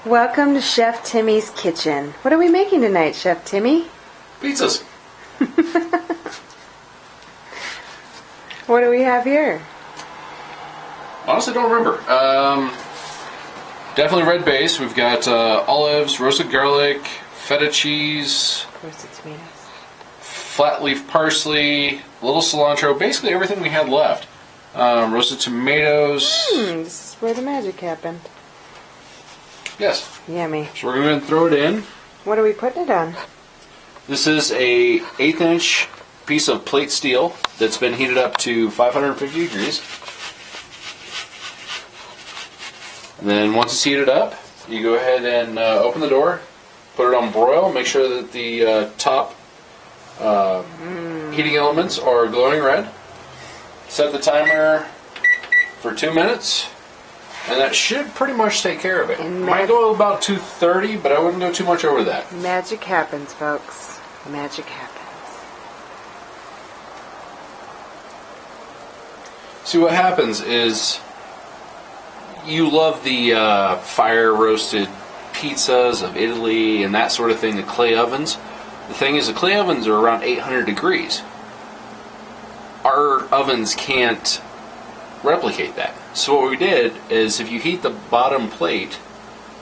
Welcome to Chef Timmy's kitchen. What are we making tonight, Chef Timmy? Pizzas. What do we have here? Honestly, don't remember. Definitely red base. We've got olives, roasted garlic, feta cheese, Roasted tomatoes. flat leaf parsley, a little cilantro. Basically everything we had left. Roasted tomatoes. This is where the magic happened. Yes. Yummy. So we're going to throw it in. What are we putting it on? This is a 1/8 inch piece of plate steel that's been heated up to 550 degrees. And then once it's heated up, you go ahead and open the door, put it on broil, make sure that the top heating elements are glowing red. Set the timer for 2 minutes, and that should pretty much take care of it. Might go about 230, but I wouldn't go too much over that. Magic happens, folks. Magic happens. See, what happens is you love the fire roasted pizzas of Italy and that sort of thing, the clay ovens. The thing is, the clay ovens are around 800 degrees. Our ovens can't replicate that. So what we did is, if you heat the bottom plate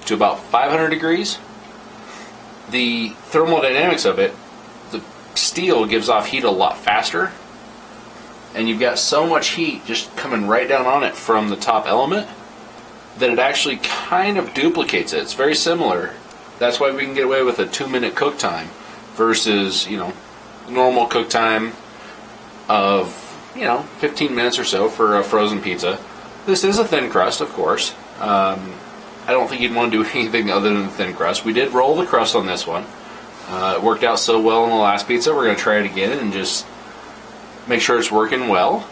to about 500 degrees, the thermodynamics of it, the steel gives off heat a lot faster, and you've got so much heat just coming right down on it from the top element that it actually kind of duplicates it. It's very similar. That's why we can get away with a 2-minute cook time versus, normal cook time of, 15 minutes or so for a frozen pizza. This is a thin crust, of course. I don't think you'd want to do anything other than thin crust. We did roll the crust on this one. It worked out so well on the last pizza. We're going to try it again and just make sure it's working well.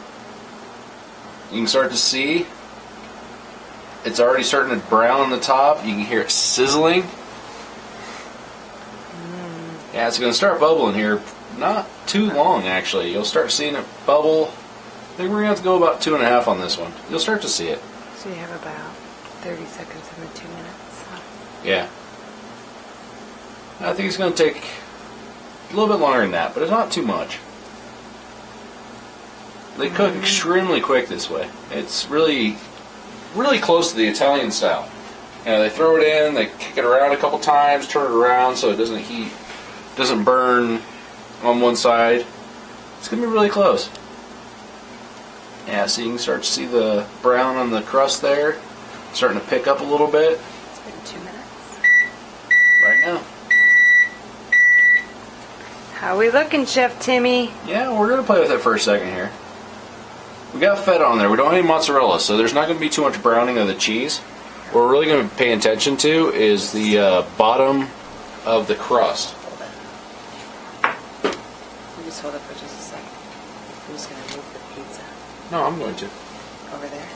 You can start to see it's already starting to brown on the top. You can hear it sizzling. Yeah, it's going to start bubbling here. Not too long, actually. You'll start seeing it bubble. I think we're going to have to go about 2.5 on this one. You'll start to see it. So you have about 30 seconds in the 2 minutes. Yeah. I think it's going to take a little bit longer than that, but it's not too much. They cook extremely quick this way. It's really close to the Italian style. They throw it in, they kick it around a couple times, turn it around so it doesn't burn on one side. It's going to be really close. Yeah, so you can start to see the brown on the crust there. Starting to pick up a little bit. It's been 2 minutes. Right now. How we looking, Chef Timmy? Yeah, we're going to play with it for a second here. We got feta on there. We don't have any mozzarella, so there's not going to be too much browning of the cheese. What we're really going to pay attention to is the bottom of the crust. You just hold it for just a second. I'm just going to move the pizza No, I'm going to. over there.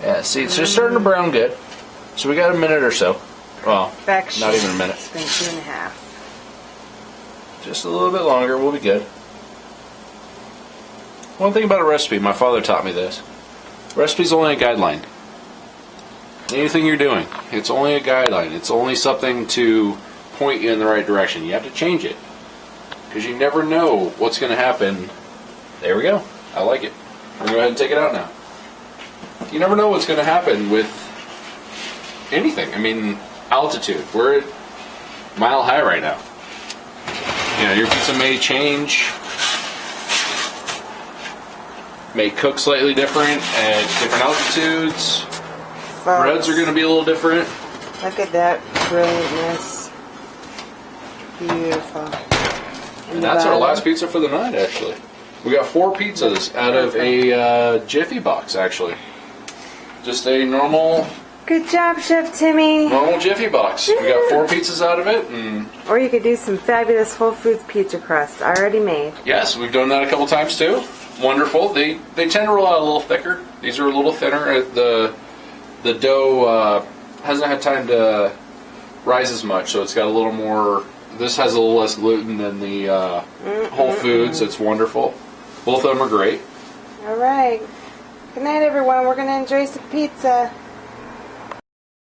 Yeah, see, it's just starting to brown good. So we got a minute or so. Well, Perfection. not even a minute. It's been 2.5. Just a little bit longer, we'll be good. One thing about a recipe, my father taught me this. Recipe's only a guideline. Anything you're doing, it's only a guideline. It's only something to point you in the right direction. You have to change it. Because you never know what's going to happen. There we go. I like it. We're going to go ahead and take it out now. You never know what's going to happen with anything. I mean, altitude. We're at mile high right now. Your pizza may change, may cook slightly different at different altitudes. Breads are going to be a little different. Look at that brilliantness. Beautiful. And that's our last pizza for the night, actually. We got 4 pizzas out of a Jiffy box, actually. Just a normal Good job, Chef Timmy. Normal Jiffy box. We got 4 pizzas out of it. And or you could do some fabulous Whole Foods pizza crust, already made. yes, we've done that a couple times too. Wonderful. They tend to roll out a little thicker. These are a little thinner. The dough hasn't had time to rise as much, so it's got a little more. This has a little less gluten than the Whole Foods. It's wonderful. Both of them are great. All right. Good night, everyone. We're going to enjoy some pizza.